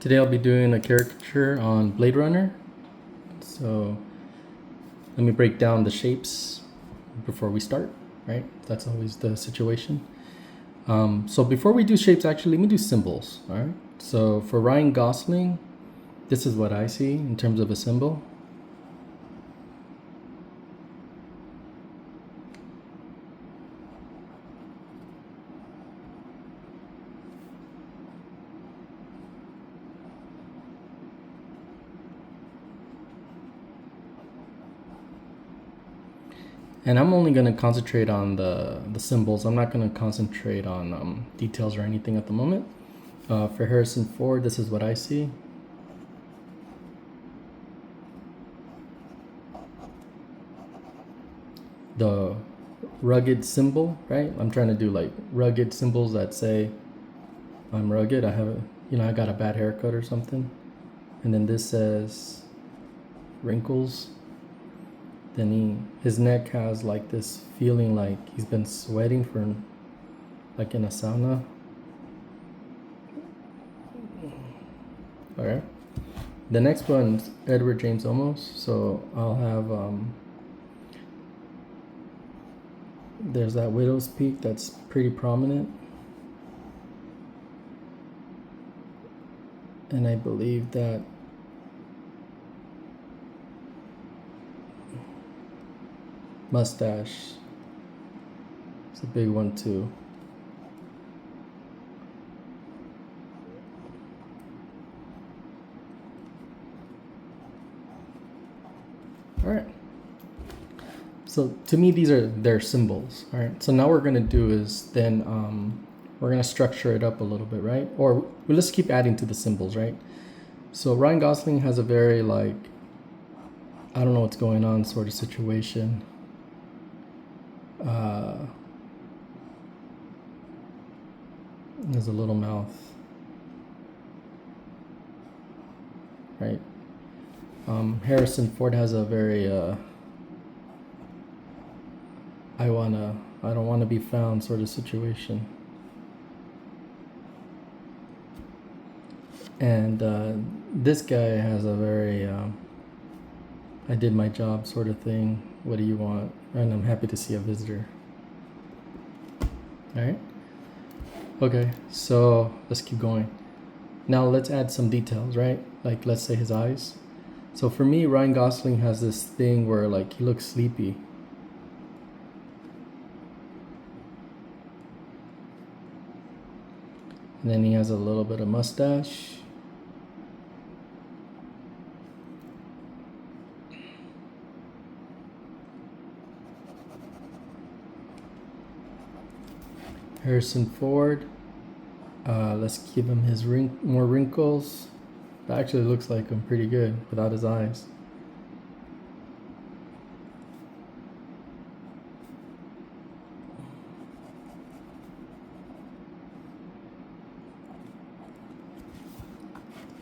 Today I'll be doing a caricature on Blade Runner. So let me break down the shapes before we start, right? That's always the situation. So before we do shapes, actually, let me do symbols, all right? So for Ryan Gosling, this is what I see in terms of a symbol. And I'm only going to concentrate on the symbols. I'm not going to concentrate on details or anything at the moment. For Harrison Ford, this is what I see. The rugged symbol, right? I'm trying to do like rugged symbols that say I'm rugged. I got a bad haircut or something. And then this says wrinkles. Then his neck has like this feeling like he's been sweating for like in a sauna. All right. The next one's Edward James Olmos. So I'll have there's that widow's peak that's pretty prominent. And I believe that mustache is a big one too. All right. So to me, these are their symbols. All right. So now what we're gonna do is then we're gonna structure it up a little bit, right? Or let's keep adding to the symbols, right? So Ryan Gosling has a very like I don't know what's going on sort of situation. There's a little mouth, right? Harrison Ford has a very I don't wanna be found sort of situation. And this guy has a very I did my job sort of thing. What do you want? And I'm happy to see a visitor. All right. Okay, so let's keep going. Now let's add some details, right? Like let's say his eyes. So for me, Ryan Gosling has this thing where like he looks sleepy. And then he has a little bit of mustache. Harrison Ford. Let's give him his more wrinkles. That actually looks like him pretty good without his eyes.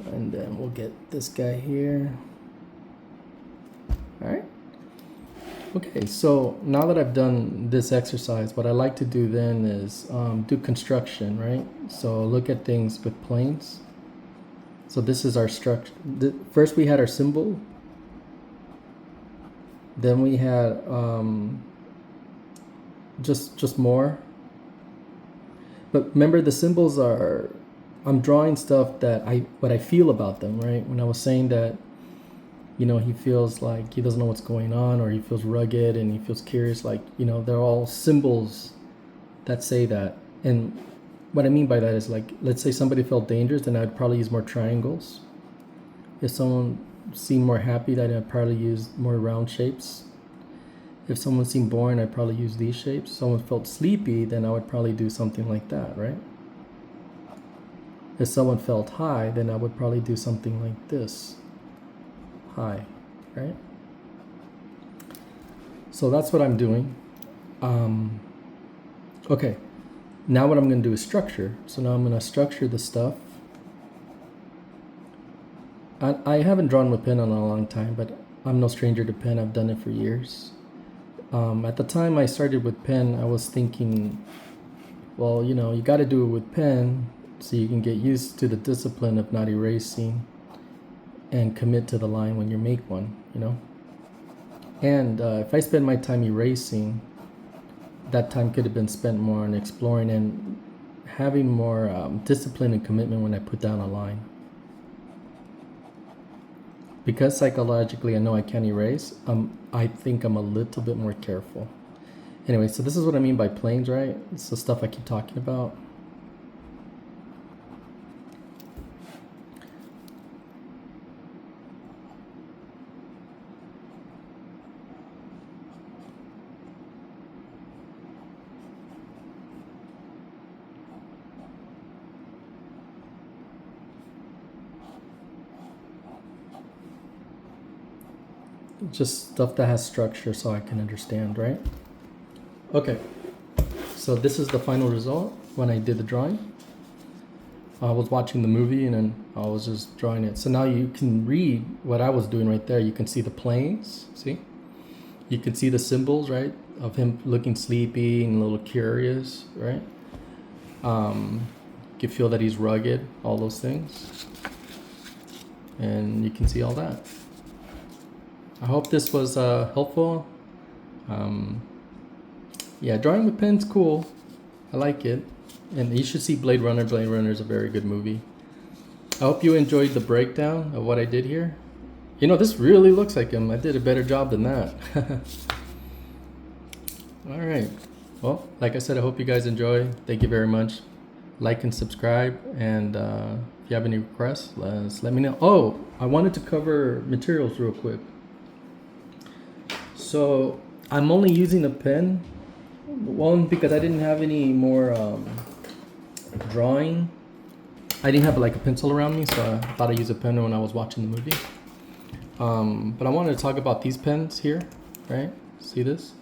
And then we'll get this guy here. All right. Okay, so now that I've done this exercise, what I like to do then is do construction, right? So look at things with planes. So this is our structure. First we had our symbol. Then we had just more. But remember, the symbols are, I'm drawing stuff that what I feel about them, right? When I was saying that, he feels like he doesn't know what's going on, or he feels rugged and he feels curious, like, they're all symbols that say that. And what I mean by that is, like, let's say somebody felt dangerous, then I'd probably use more triangles. If someone seemed more happy, then I'd probably use more round shapes. If someone seemed boring, I'd probably use these shapes. If someone felt sleepy, then I would probably do something like that, right? If someone felt high, then I would probably do something like this. High, right? So that's what I'm doing. Okay, now what I'm going to do is structure. So now I'm going to structure the stuff. I haven't drawn with pen in a long time, but I'm no stranger to pen. I've done it for years. At the time I started with pen, I was thinking, well, you got to do it with pen so you can get used to the discipline of not erasing and commit to the line when you make one, you know. And if I spend my time erasing, that time could have been spent more on exploring and having more discipline and commitment when I put down a line. Because psychologically I know I can't erase, I think I'm a little bit more careful. Anyway, so this is what I mean by planes, right? It's the stuff I keep talking about. Just stuff that has structure so I can understand, right? Okay, so this is the final result when I did the drawing. I was watching the movie and then I was just drawing it. So now you can read what I was doing right there. You can see the planes, see? You can see the symbols, right? Of him looking sleepy and a little curious, right? You can feel that he's rugged, all those things. And you can see all that. I hope this was helpful. Yeah, drawing with pen's cool. I like it. And you should see Blade Runner. Blade Runner is a very good movie. I hope you enjoyed the breakdown of what I did here. You know, this really looks like him. I did a better job than that. All right. Well, like I said, I hope you guys enjoy. Thank you very much. Like and subscribe. And if you have any requests, let me know. Oh, I wanted to cover materials real quick. So I'm only using a pen. One, because I didn't have any more drawing. I didn't have like a pencil around me, so I thought I'd use a pen when I was watching the movie. But I wanted to talk about these pens here, right? See this?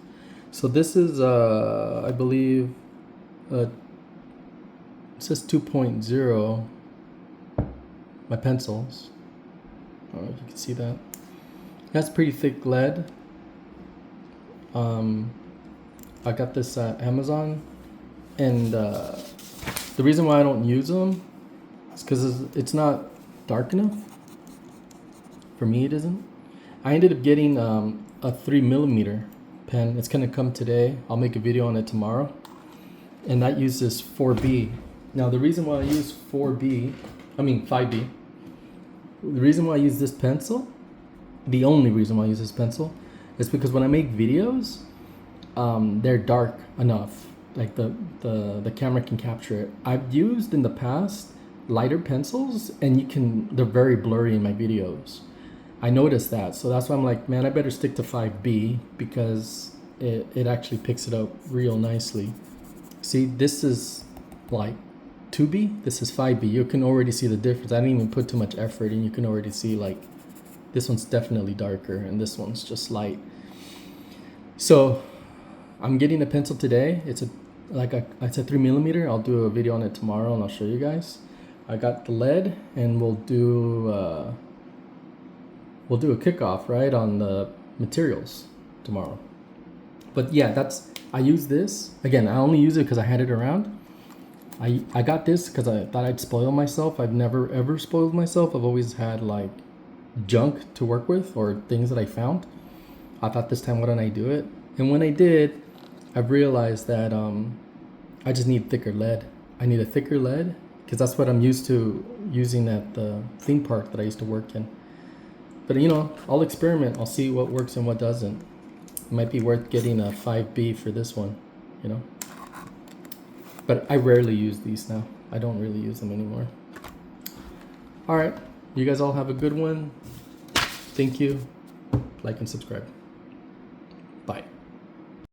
So this is, I believe, it says 2.0, my pencils. I don't know if you can see that. That's pretty thick lead. I got this at Amazon, and the reason why I don't use them is because it's not dark enough. For me, it isn't. I ended up getting a 3mm pen. It's gonna come today. I'll make a video on it tomorrow, and that uses 4B. Now the reason why I use 5B, the reason why I use this pencil, the only reason why I use this pencil, is because when I make videos, they're dark enough, like the camera can capture it. I've used in the past lighter pencils, and they're very blurry in my videos. I noticed that, so that's why I'm like, man, I better stick to 5B because it actually picks it up real nicely. See, this is like 2B, this is 5B. You can already see the difference. I didn't even put too much effort, and you can already see like this one's definitely darker and this one's just light. So I'm getting a pencil today. It's a 3mm. I'll do a video on it tomorrow and I'll show you guys. I got the lead, and we'll do a kickoff, right, on the materials tomorrow. But yeah, I use this again. I only use it because I had it around. I got this because I thought I'd spoil myself. I've never ever spoiled myself. I've always had like junk to work with or things that I found. I thought this time, why don't I do it? And when I did, I've realized that I just need thicker lead. I need a thicker lead because that's what I'm used to using at the theme park that I used to work in. But you know, I'll experiment. I'll see what works and what doesn't. It might be worth getting a 5B for this one, you know. But I rarely use these now. I don't really use them anymore. All right, you guys all have a good one. Thank you. Like and subscribe. Bye.